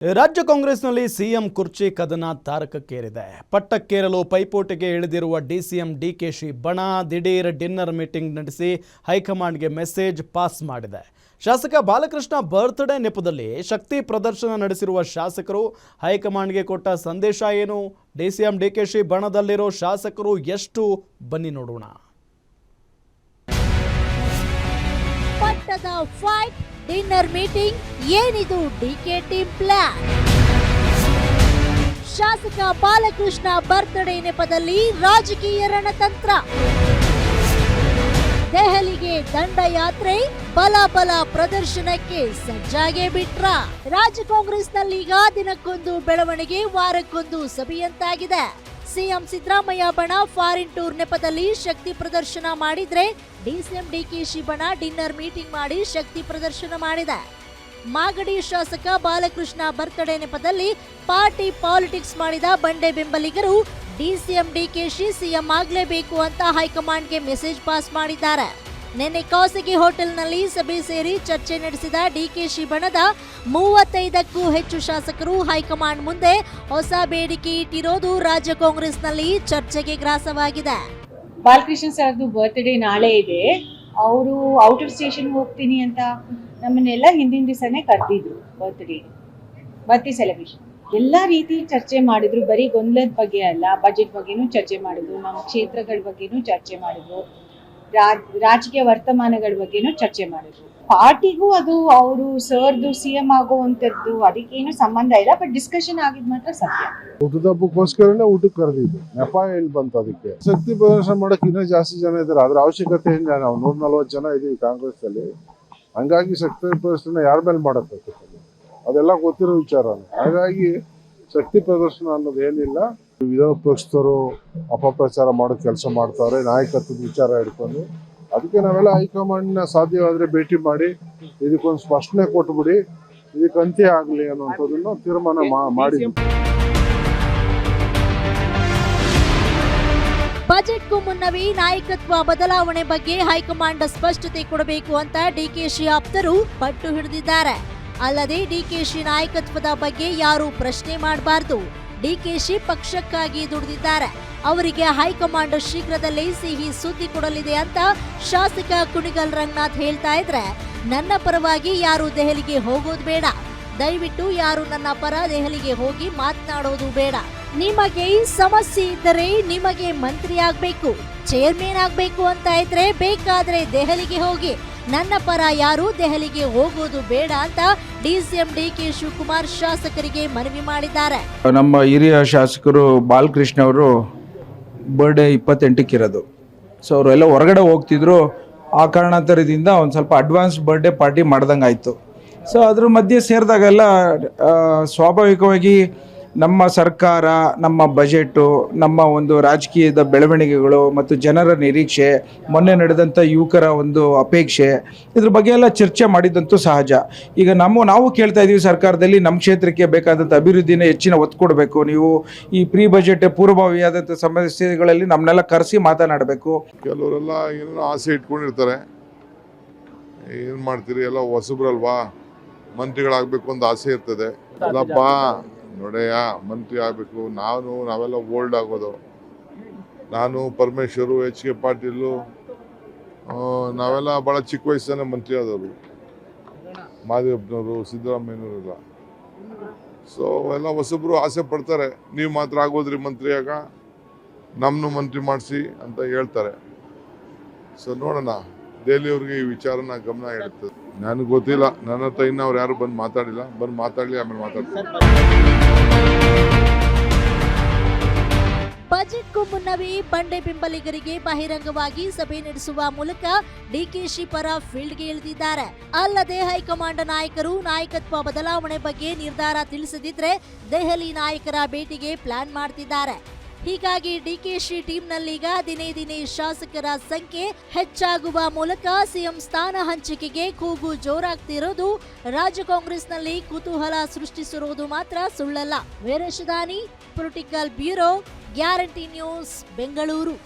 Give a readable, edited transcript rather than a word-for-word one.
ರಾಜ್ಯ ಕಾಂಗ್ರೆಸ್ನಲ್ಲಿ ಸಿಎಂ ಕುರ್ಚಿ ಕದನ ತಾರಕಕ್ಕೇರಿದೆ. ಪಟ್ಟಕ್ಕೇರಲು ಪೈಪೋಟಿಗೆ ಇಳಿದಿರುವ ಡಿಸಿಎಂ ಡಿಕೆಶಿ ಬಣ ದಿಢೀರ್ ಡಿನ್ನರ್ ಮೀಟಿಂಗ್ ನಡೆಸಿ ಹೈಕಮಾಂಡ್ಗೆ ಮೆಸೇಜ್ ಪಾಸ್ ಮಾಡಿದೆ. ಶಾಸಕ ಬಾಲಕೃಷ್ಣ ಬರ್ತ್ಡೇ ನೆಪದಲ್ಲಿ ಶಕ್ತಿ ಪ್ರದರ್ಶನ ನಡೆಸಿರುವ ಶಾಸಕರು ಹೈಕಮಾಂಡ್ಗೆ ಕೊಟ್ಟ ಸಂದೇಶ ಏನು? ಡಿಸಿಎಂ ಡಿಕೆಶಿ ಬಣದಲ್ಲಿರೋ ಶಾಸಕರು ಎಷ್ಟು? ಬನ್ನಿ ನೋಡೋಣ. ಪಟ್ಟದ ಫೈಟ್, ಡಿನ್ನರ್ ಮೀಟಿಂಗ್, ಏನಿದು ಡಿಕೆ ಟೀಮ್ ಪ್ಲಾನ್? ಶಾಸಕ ಬಾಲಕೃಷ್ಣ ಬರ್ತ್ಡೇ ನೆಪದಲ್ಲಿ ರಾಜಕೀಯ ರಣತಂತ್ರ. ದೆಹಲಿಗೆ ದಂಡಯಾತ್ರೆ, ಬಲ ಪ್ರದರ್ಶನಕ್ಕೆ ಸಜ್ಜಾಗೆ ಬಿಟ್ರ. ರಾಜ್ಯ ಕಾಂಗ್ರೆಸ್ನಲ್ಲೀಗ ದಿನಕ್ಕೊಂದು ಬೆಳವಣಿಗೆ, ವಾರಕ್ಕೊಂದು ಸಭೆಯಂತಾಗಿದೆ. ಸಿಎಂ ಸಿದ್ದರಾಮಯ್ಯ ಬಣ ಫಾರಿನ್ ಟೂರ್ ನೆಪದಲ್ಲಿ ಶಕ್ತಿ ಪ್ರದರ್ಶನ ಮಾಡಿದ್ರೆ, ಡಿಸಿಎಂ ಡಿಕೆಶಿ ಬಣ ಡಿನ್ನರ್ ಮೀಟಿಂಗ್ ಮಾಡಿ ಶಕ್ತಿ ಪ್ರದರ್ಶನ ಮಾಡಿದೆ. ಮಾಗಡಿ ಶಾಸಕ ಬಾಲಕೃಷ್ಣ ಬರ್ತ್ಡೇ ನೆಪದಲ್ಲಿ ಪಾರ್ಟಿ ಪಾಲಿಟಿಕ್ಸ್ ಮಾಡಿದ ಬಂಡೆ ಬೆಂಬಲಿಗರು ಡಿಸಿಎಂ ಡಿಕೆಶಿ ಸಿಎಂ ಆಗಲೇಬೇಕು ಅಂತ ಹೈಕಮಾಂಡ್ಗೆ ಮೆಸೇಜ್ ಪಾಸ್ ಮಾಡಿದ್ದಾರೆ. ನಿನ್ನೆ ಖಾಸಗಿ ಹೋಟೆಲ್ನಲ್ಲಿ ಸಭೆ ಸೇರಿ ಚರ್ಚೆ ನಡೆಸಿದ ಡಿಕೆಶಿ ಬಣದ 35ಕ್ಕೂ ಹೆಚ್ಚು ಶಾಸಕರು ಹೈಕಮಾಂಡ್ ಮುಂದೆ ಹೊಸ ಬೇಡಿಕೆ ಇಟ್ಟಿರೋದು ರಾಜ್ಯ ಕಾಂಗ್ರೆಸ್ನಲ್ಲಿ ಚರ್ಚೆಗೆ ಗ್ರಾಸವಾಗಿದೆ. ಬಾಲಕೃಷ್ಣ ಸರ್ದು ಬರ್ತ್ಡೇ ನಾಳೆ ಇದೆ. ಅವರು ಔಟ್ ಆಫ್ ಸ್ಟೇಷನ್ ಹೋಗ್ತೀನಿ ಅಂತ ನಮ್ಮನ್ನೆಲ್ಲ ಹಿಂದಿನ ದಿವಸನೇ ಕರೆದಿದ್ರು. ಬರ್ತ್ಡೇ ಸೆಲೆಬ್ರೇಷನ್ ಎಲ್ಲ ರೀತಿ ಚರ್ಚೆ ಮಾಡಿದ್ರು. ಬರೀ ಗೊಂದಲದ ಬಗ್ಗೆ ಅಲ್ಲ, ಬಜೆಟ್ ಬಗ್ಗೆನೂ ಚರ್ಚೆ ಮಾಡಿದ್ರು, ನಮ್ಮ ಕ್ಷೇತ್ರಗಳ ಬಗ್ಗೆನೂ ಚರ್ಚೆ ಮಾಡಿದ್ರು, ರಾಜಕೀಯ ವರ್ತಮಾನಗಳ ಬಗ್ಗೆನೂ ಚರ್ಚೆ ಮಾಡಿದ್ರು. ಪಾರ್ಟಿಗೂ ಅದು ಅವರು ಸರ್ದು ಸಿಎಂ ಆಗುವಂತದ್ದು ಅದಕ್ಕೇನು ಸಂಬಂಧ ಇಲ್ಲ. ಬಟ್ ಡಿಸ್ಕಷನ್ ಆಗಿದ್ ಮಾತ್ರ ಸತ್ಯ. ಊಟದ ಹಬ್ಬಕ್ಕೋಸ್ಕರನೇ ಊಟಕ್ಕೆ ಕರೆದಿದ್ದು. ನೆಪ ಎಲ್ಲಿ ಬಂತು? ಅದಕ್ಕೆ ಶಕ್ತಿ ಪ್ರದರ್ಶನ ಮಾಡಕ್ ಇನ್ನೂ ಜಾಸ್ತಿ ಜನ ಇದ್ದಾರೆ. ಅದ್ರ ಅವಶ್ಯಕತೆ ಏನಿಲ್ಲ. ನಾವು 140 ಜನ ಇದೀವಿ ಕಾಂಗ್ರೆಸ್ ಅಲ್ಲಿ. ಹಂಗಾಗಿ ಶಕ್ತಿ ಪ್ರದರ್ಶನ ಯಾರ ಮೇಲೆ ಮಾಡಬೇಕು ಅದೆಲ್ಲ ಗೊತ್ತಿರೋ ವಿಚಾರನೇ. ಹಾಗಾಗಿ ಶಕ್ತಿ ಪ್ರದರ್ಶನ ಅನ್ನೋದು ಏನಿಲ್ಲ. ವಿರೋಧ ಪಕ್ಷದವರು ಅಪಪ್ರಚಾರ ಮಾಡೋ ಕೆಲಸ ಮಾಡ್ತಾವ್ರೆ, ನಾಯಕತ್ವದ ವಿಚಾರ ಹಿಡ್ಕೊಂಡು. ಅದಕ್ಕೆ ನಾವೆಲ್ಲ ಹೈಕಮಾಂಡ್ನ ಸಾಧ್ಯವಾದ್ರೆ ಭೇಟಿ ಮಾಡಿ ಇದಕ್ಕೊಂದು ಸ್ಪಷ್ಟನೆ ಕೊಟ್ಬಿಡಿ, ಇದಕ್ಕೆ ಅಂತ್ಯ ಆಗಲಿ ಅನ್ನುವಂಥದ್ದನ್ನು ತೀರ್ಮಾನ ಮಾಡಿ. ಬಜೆಟ್ಗೂ ಮುನ್ನವೇ ನಾಯಕತ್ವ ಬದಲಾವಣೆ ಬಗ್ಗೆ ಹೈಕಮಾಂಡ್ ಸ್ಪಷ್ಟತೆ ಕೊಡಬೇಕು ಅಂತ ಡಿಕೆಶಿ ಆಪ್ತರು ಪಟ್ಟು ಹಿಡಿದಿದ್ದಾರೆ. ಅಲ್ಲದೆ ಡಿಕೆಶಿ ನಾಯಕತ್ವದ ಬಗ್ಗೆ ಯಾರು ಪ್ರಶ್ನೆ ಮಾಡಬಾರದು. ಡಿಕೆಶಿ ಪಕ್ಷಕ್ಕಾಗಿ ದುಡಿದಿದ್ದಾರೆ. ಅವರಿಗೆ ಹೈಕಮಾಂಡ್ ಶೀಘ್ರದಲ್ಲೇ ಸಿಹಿ ಸುದ್ದಿ ಕೊಡಲಿದೆ ಅಂತ ಶಾಸಕ ಕುಣಿಗಲ್ ರಂಗನಾಥ್ ಹೇಳ್ತಾ ಇದ್ರೆ, ನನ್ನ ಪರವಾಗಿ ಯಾರು ದೆಹಲಿಗೆ ಹೋಗೋದು ಬೇಡ, ದಯವಿಟ್ಟು ಯಾರು ನನ್ನ ಪರ ದೆಹಲಿಗೆ ಹೋಗಿ ಮಾತನಾಡೋದು ಬೇಡ. ನಿಮಗೆ ಸಮಸ್ಯೆ ಇದ್ದರೆ ನಿಮಗೆ ಮಂತ್ರಿ ಆಗ್ಬೇಕು, ಚೇರ್ಮನ್ ಆಗ್ಬೇಕು ಅಂತ ಇದ್ರೆ ಬೇಕಾದ್ರೆ ದೆಹಲಿಗೆ ಹೋಗಿ, ನನ್ನ ಪರ ಯಾರು ದೆಹಲಿಗೆ ಹೋಗೋದು ಬೇಡ ಅಂತ ಡಿಸಿಎಂ ಡಿಕೆ ಶಿವಕುಮಾರ್ ಶಾಸಕರಿಗೆ ಮನವಿ ಮಾಡಿದ್ದಾರೆ. ನಮ್ಮ ಹಿರಿಯ ಶಾಸಕರು ಬಾಲಕೃಷ್ಣ ಅವರು ಬರ್ಡೇ 28ಕ್ಕೆ ಇರೋದು. ಸೊ ಅವರೆಲ್ಲ ಹೊರಗಡೆ ಹೋಗ್ತಿದ್ರು. ಆ ಕಾರಣಾಂತರದಿಂದ ಒಂದು ಸ್ವಲ್ಪ ಅಡ್ವಾನ್ಸ್ ಬರ್ಡೇ ಪಾರ್ಟಿ ಮಾಡ್ದಂಗೆ ಆಯಿತು. ಸೊ ಅದ್ರ ಮಧ್ಯೆ ಸೇರಿದಾಗೆಲ್ಲ ಸ್ವಾಭಾವಿಕವಾಗಿ ನಮ್ಮ ಸರ್ಕಾರ, ನಮ್ಮ ಬಜೆಟು, ನಮ್ಮ ಒಂದು ರಾಜಕೀಯದ ಬೆಳವಣಿಗೆಗಳು ಮತ್ತು ಜನರ ನಿರೀಕ್ಷೆ, ಮೊನ್ನೆ ನಡೆದಂಥ ಯುವಕರ ಒಂದು ಅಪೇಕ್ಷೆ, ಇದ್ರ ಬಗ್ಗೆ ಎಲ್ಲ ಚರ್ಚೆ ಮಾಡಿದ್ದಂತೂ ಸಹಜ. ಈಗ ನಾವು ಕೇಳ್ತಾ ಇದ್ದೀವಿ, ಸರ್ಕಾರದಲ್ಲಿ ನಮ್ಮ ಕ್ಷೇತ್ರಕ್ಕೆ ಬೇಕಾದಂಥ ಅಭಿವೃದ್ಧಿನ ಹೆಚ್ಚಿನ ಒತ್ತು ಕೊಡಬೇಕು. ನೀವು ಈ ಪ್ರೀ ಬಜೆಟ್ ಪೂರ್ವಭಾವಿಯಾದಂಥ ಸಮಸ್ಯೆಗಳಲ್ಲಿ ನಮ್ಮನ್ನೆಲ್ಲ ಕರೆಸಿ ಮಾತನಾಡಬೇಕು. ಕೆಲವರೆಲ್ಲ ಏನೋ ಆಸೆ ಇಟ್ಕೊಂಡಿರ್ತಾರೆ. ಏನು ಮಾಡ್ತೀರಿ, ಎಲ್ಲ ಹೊಸಬ್ರಲ್ವಾ, ಮಂತ್ರಿಗಳಾಗಬೇಕು ಅಂತ ಆಸೆ ಇರ್ತದೆ. ಅಲ್ಲಪ್ಪ ನೋಡೆಯ ಮಂತ್ರಿ ಆಗಬೇಕು. ನಾವೆಲ್ಲ ಓಲ್ಡ್ ಆಗೋದು. ನಾನು ಪರಮೇಶ್ವರು, HK ಪಾಟೀಲು, ನಾವೆಲ್ಲ ಭಾಳ ಚಿಕ್ಕ ವಯಸ್ಸನ್ನೇ ಮಂತ್ರಿ ಆದವರು. ಮಾದೇವಪ್ಪನವರು, ಸಿದ್ದರಾಮಯ್ಯನವರೆಲ್ಲ. ಸೊ ಎಲ್ಲ ಹೊಸಬ್ರು ಆಸೆ ಪಡ್ತಾರೆ, ನೀವು ಮಾತ್ರ ಆಗೋದ್ರಿ ಮಂತ್ರಿ, ಆಗ ನಮ್ಮನ್ನು ಮಂತ್ರಿ ಮಾಡಿಸಿ ಅಂತ ಹೇಳ್ತಾರೆ. ಸೊ ನೋಡೋಣ, ದೆಹಲಿಯವ್ರಿಗೆ ಈ ವಿಚಾರನ ಗಮನ ಇಡ್ತದೆ. ನನಗೆ ಗೊತ್ತಿಲ್ಲ, ನನ್ನ ಹತ್ರ ಇನ್ನು ಅವ್ರು ಯಾರು ಬಂದು ಮಾತಾಡಿಲ್ಲ. ಬಂದು ಮಾತಾಡಲಿ, ಆಮೇಲೆ ಮಾತಾಡ್ತಾರೆ. ಬಜೆಟ್ಗೂ ಮುನ್ನವೇ ಬಂಡೆ ಬೆಂಬಲಿಗರಿಗೆ ಬಹಿರಂಗವಾಗಿ ಸಭೆ ನಡೆಸುವ ಮೂಲಕ ಡಿಕೆಶಿ ಪರ ಫೀಲ್ಡ್ಗೆ ಇಳಿದಿದ್ದಾರೆ. ಅಲ್ಲದೆ ಹೈಕಮಾಂಡ್ ನಾಯಕರು ನಾಯಕತ್ವ ಬದಲಾವಣೆ ಬಗ್ಗೆ ನಿರ್ಧಾರ ತಿಳಿಸದಿದ್ರೆ ದೆಹಲಿ ನಾಯಕರ ಭೇಟಿಗೆ ಪ್ಲಾನ್ ಮಾಡ್ತಿದ್ದಾರೆ. ಹೀಗಾಗಿ ಡಿಕೆಶಿ ಟೀಮ್ನಲ್ಲೀಗ ದಿನೇ ದಿನೇ ಶಾಸಕರ ಸಂಖ್ಯೆ ಹೆಚ್ಚಾಗುವ ಮೂಲಕ ಸಿಎಂ ಸ್ಥಾನ ಹಂಚಿಕೆಗೆ ಕೂಗು ಜೋರಾಗ್ತಿರೋದು ರಾಜ್ಯ ಕಾಂಗ್ರೆಸ್ನಲ್ಲಿ ಕುತೂಹಲ ಸೃಷ್ಟಿಸಿರುವುದು ಮಾತ್ರ ಸುಳ್ಳಲ್ಲ. ವೀರೇಶ್ ದಾನಿ, political bureau, guarantee news, Bengaluru.